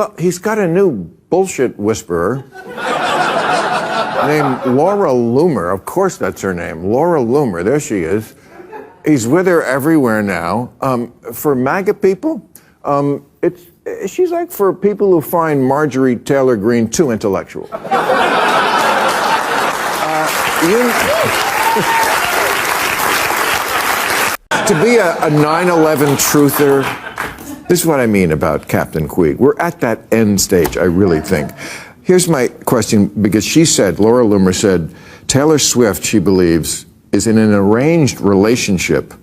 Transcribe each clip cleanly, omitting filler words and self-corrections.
Well, he's got a new bullshit whisperer named Laura Loomer. Of course that's her name. Laura Loomer. There she is. He's with her everywhere now. For MAGA people, she's like for people who find Marjorie Taylor Greene too intellectual. To be a 9/11 truther, this is what I mean about Captain Queeg. We're at that end stage, I really think. Here's my question, because Laura Loomer said, Taylor Swift, she believes, is in an arranged relationship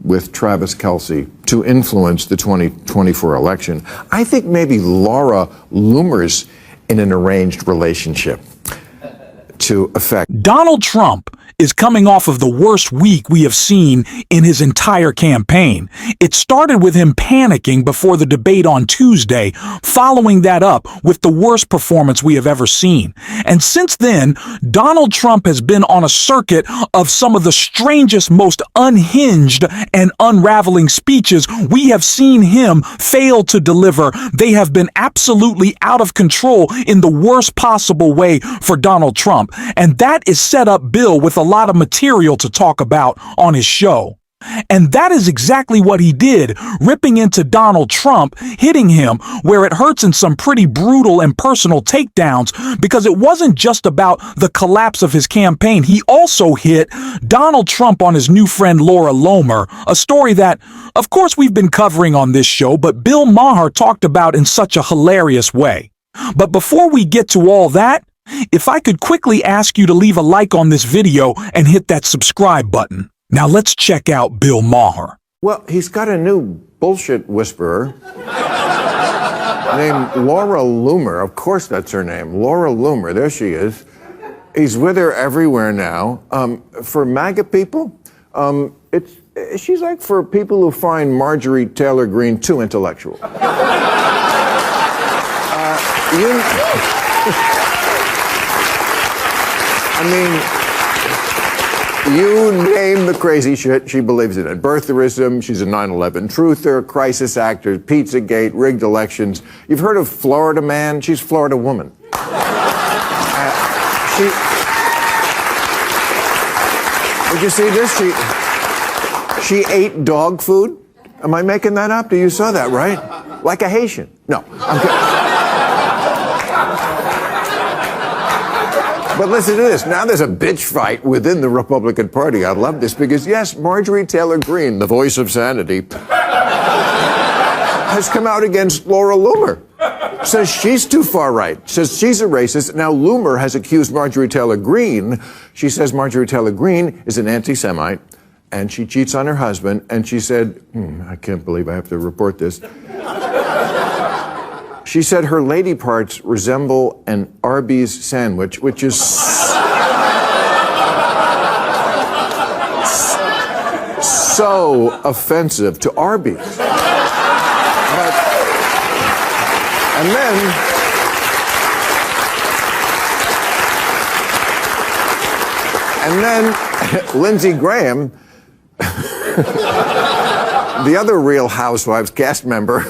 with Travis Kelce to influence the 2024 election. I think maybe Laura Loomer's in an arranged relationship to affect. Donald Trump is coming off of the worst week we have seen in his entire campaign. It started with him panicking before the debate on Tuesday, following that up with the worst performance we have ever seen. And since then, Donald Trump has been on a circuit of some of the strangest, most unhinged and unraveling speeches we have seen him fail to deliver. They have been absolutely out of control in the worst possible way for Donald Trump. And that is set up Bill with a lot of material to talk about on his show. And that is exactly what he did, ripping into Donald Trump, hitting him where it hurts in some pretty brutal and personal takedowns, because it wasn't just about the collapse of his campaign. He also hit Donald Trump on his new friend Laura Loomer, a story that, of course, we've been covering on this show, but Bill Maher talked about in such a hilarious way. But before we get to all that, if I could quickly ask you to leave a like on this video and hit that subscribe button. Now let's check out Bill Maher. Well, he's got a new bullshit whisperer named Laura Loomer. Of course that's her name. Laura Loomer. There she is. He's with her everywhere now. For MAGA people, she's like for people who find Marjorie Taylor Greene too intellectual. You name the crazy shit, she believes in it. Birtherism, she's a 9/11 truther, crisis actor, Pizzagate, rigged elections. You've heard of Florida Man? She's Florida Woman. Did you see this? She ate dog food. Am I making that up? You saw that, right? Like a Haitian. No, I'm kidding. But listen to this. Now there's a bitch fight within the Republican Party. I love this because, yes, Marjorie Taylor Greene, the voice of sanity, has come out against Laura Loomer. Says she's too far right. Says she's a racist. Now Loomer has accused Marjorie Taylor Greene. She says Marjorie Taylor Greene is an anti-Semite and she cheats on her husband. And she said, I can't believe I have to report this. She said her lady parts resemble an Arby's sandwich, which is so offensive to Arby's. And then Lindsey Graham, the other Real Housewives cast member,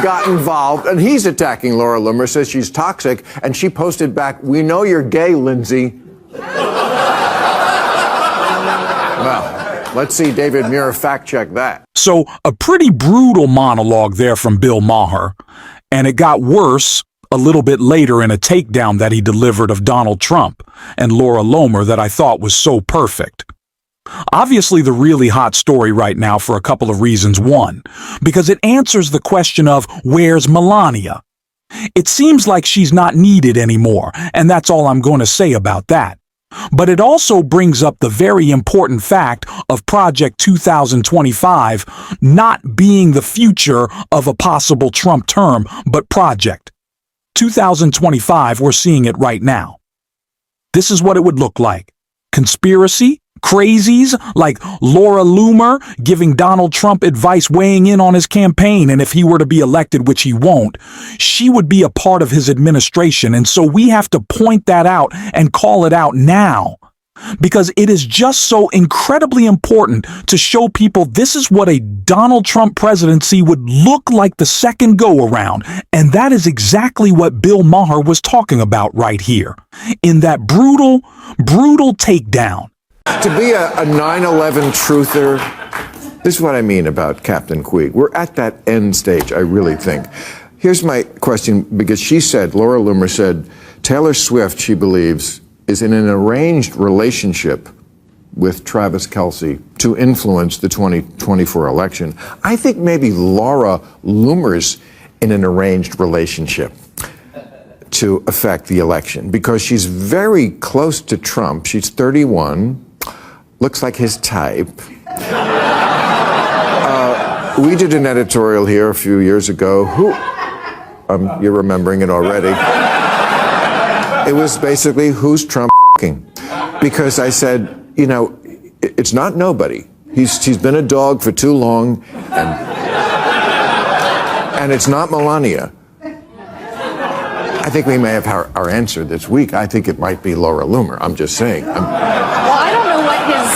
got involved, and he's attacking Laura Loomer, says she's toxic, and she posted back, "We know you're gay, Lindsey." Well, let's see David Muir fact check that. So, a pretty brutal monologue there from Bill Maher, and it got worse a little bit later in a takedown that he delivered of Donald Trump and Laura Loomer that I thought was so perfect. Obviously, the really hot story right now for a couple of reasons. One, because it answers the question of where's Melania? It seems like she's not needed anymore, and that's all I'm going to say about that. But it also brings up the very important fact of Project 2025 not being the future of a possible Trump term, but Project 2025, we're seeing it right now. This is what it would look like. Conspiracy? Crazies like Laura Loomer giving Donald Trump advice, weighing in on his campaign, and if he were to be elected, which he won't, she would be a part of his administration. And so we have to point that out and call it out now. because it is just so incredibly important to show people this is what a Donald Trump presidency would look like the second go-around. And that is exactly what Bill Maher was talking about right here in that brutal, brutal takedown. To be a 9/11 truther, this is what I mean about Captain Queeg. We're at that end stage, I really think. Here's my question, because she said, Laura Loomer said, Taylor Swift, she believes, is in an arranged relationship with Travis Kelce to influence the 2024 election. I think maybe Laura Loomer's in an arranged relationship to affect the election because she's very close to Trump. She's 31, looks like his type. We did an editorial here a few years ago. You're remembering it already. It was basically, who's Trump f***ing? Because I said, you know, it's not nobody. She's been a dog for too long, and it's not Melania. I think we may have our answer this week. I think it might be Laura Loomer. I'm just saying. Well, I don't know what his...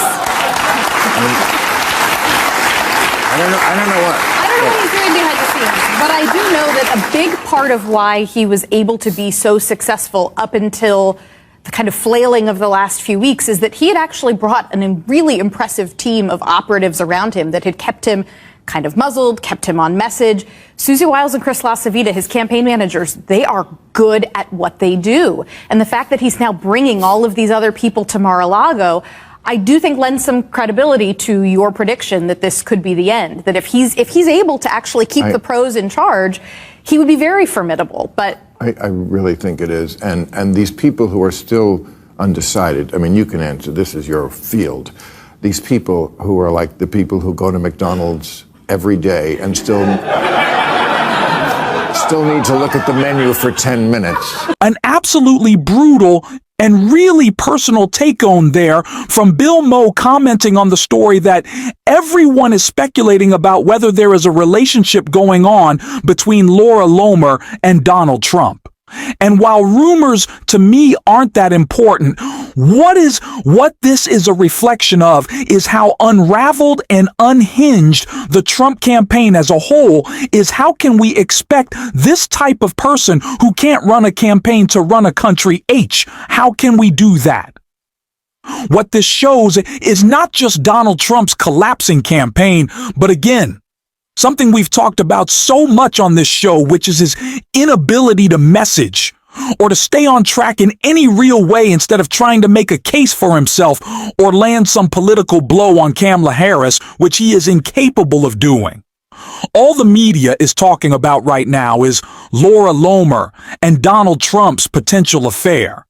I don't know what. I don't know what he's doing behind the scenes, but I do know that a big part of why he was able to be so successful up until the kind of flailing of the last few weeks is that he had actually brought a really impressive team of operatives around him that had kept him kind of muzzled, kept him on message. Susie Wiles and Chris LaCivita, his campaign managers, they are good at what they do. And the fact that he's now bringing all of these other people to Mar-a-Lago, I do think lends some credibility to your prediction that this could be the end. That if he's able to actually keep the pros in charge, he would be very formidable. But I really think it is. And these people who are still undecided, I mean, you can answer, this is your field. These people who are like the people who go to McDonald's every day and still need to look at the menu for 10 minutes. An absolutely brutal and really personal take on there from Bill Moe commenting on the story that everyone is speculating about whether there is a relationship going on between Laura Loomer and Donald Trump. And while rumors to me aren't that important, what this is a reflection of is how unraveled and unhinged the Trump campaign as a whole is. How can we expect this type of person who can't run a campaign to run a country? How can we do that? What this shows is not just Donald Trump's collapsing campaign, but again, something we've talked about so much on this show, which is his inability to message or to stay on track in any real way instead of trying to make a case for himself or land some political blow on Kamala Harris, which he is incapable of doing. All the media is talking about right now is Laura Loomer and Donald Trump's potential affair.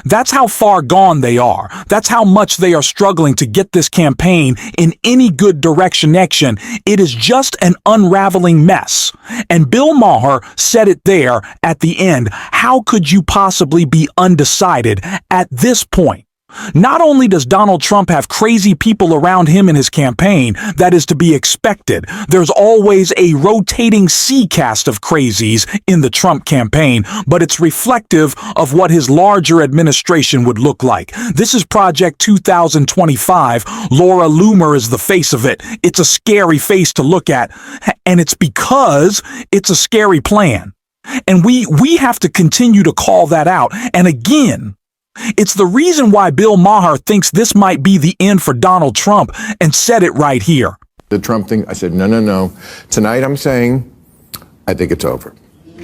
That's how far gone they are. That's how much they are struggling to get this campaign in any good direction. It is just an unraveling mess. And Bill Maher said it there at the end. How could you possibly be undecided at this point? Not only does Donald Trump have crazy people around him in his campaign, that is to be expected. There's always a rotating C cast of crazies in the Trump campaign, but it's reflective of what his larger administration would look like. This is Project 2025. Laura Loomer is the face of it. It's a scary face to look at, and it's because it's a scary plan. And we have to continue to call that out. And again, it's the reason why Bill Maher thinks this might be the end for Donald Trump and said it right here. The Trump thing, I said, no. Tonight I'm saying, I think it's over.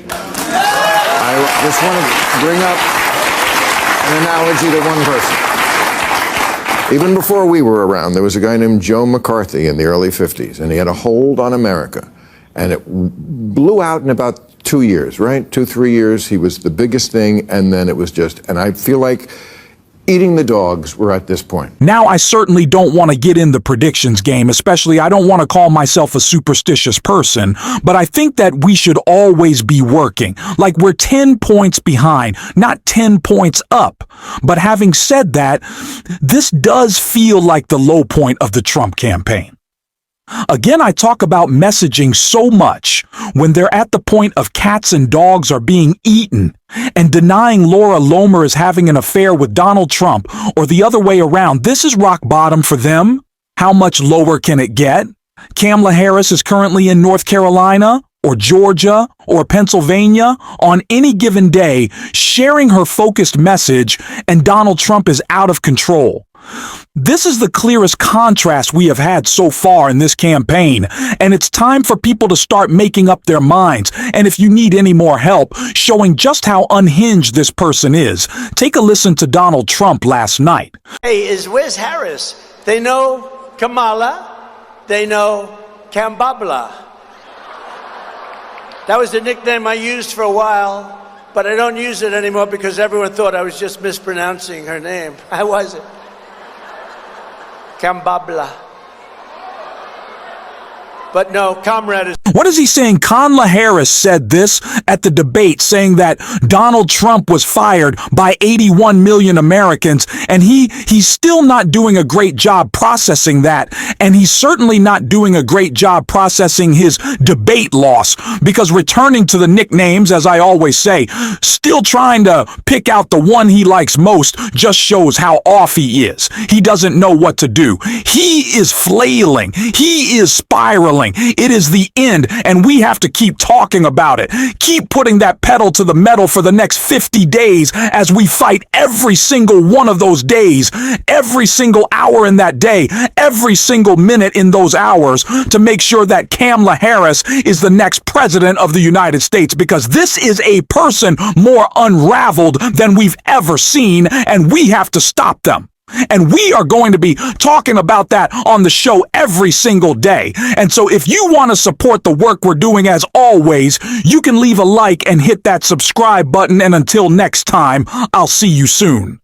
I just want to bring up an analogy to one person. Even before we were around, there was a guy named Joe McCarthy in the early 50s, and he had a hold on America. And it blew out in about 2 years, right? 2-3 years. He was the biggest thing, and then it was just, and I feel like eating the dogs, we're at this point. Now, I certainly don't want to get in the predictions game, especially I don't want to call myself a superstitious person, but I think that we should always be working. Like we're 10 points behind, not 10 points up. But having said that, this does feel like the low point of the Trump campaign. Again, I talk about messaging so much when they're at the point of cats and dogs are being eaten and denying Laura Loomer is having an affair with Donald Trump or the other way around. This is rock bottom for them. How much lower can it get? Kamala Harris is currently in North Carolina or Georgia or Pennsylvania on any given day sharing her focused message, and Donald Trump is out of control. This is the clearest contrast we have had so far in this campaign, and it's time for people to start making up their minds. And if you need any more help showing just how unhinged this person is, take a listen to Donald Trump last night. Hey, where's Harris? They know Kamala, they know Kambabla. That was the nickname I used for a while, but I don't use it anymore because everyone thought I was just mispronouncing her name. I wasn't. Kambabla. But no, comrade is... What is he saying? Kamala Harris said this at the debate, saying that Donald Trump was fired by 81 million Americans, and he's still not doing a great job processing that, and he's certainly not doing a great job processing his debate loss, because returning to the nicknames, as I always say, still trying to pick out the one he likes most just shows how off he is. He doesn't know what to do. He is flailing. He is spiraling. It is the end, and we have to keep talking about it. Keep putting that pedal to the metal for the next 50 days as we fight every single one of those days, every single hour in that day, every single minute in those hours to make sure that Kamala Harris is the next president of the United States, because this is a person more unraveled than we've ever seen, and we have to stop them. And we are going to be talking about that on the show every single day. And so if you want to support the work we're doing, as always, you can leave a like and hit that subscribe button. And until next time, I'll see you soon.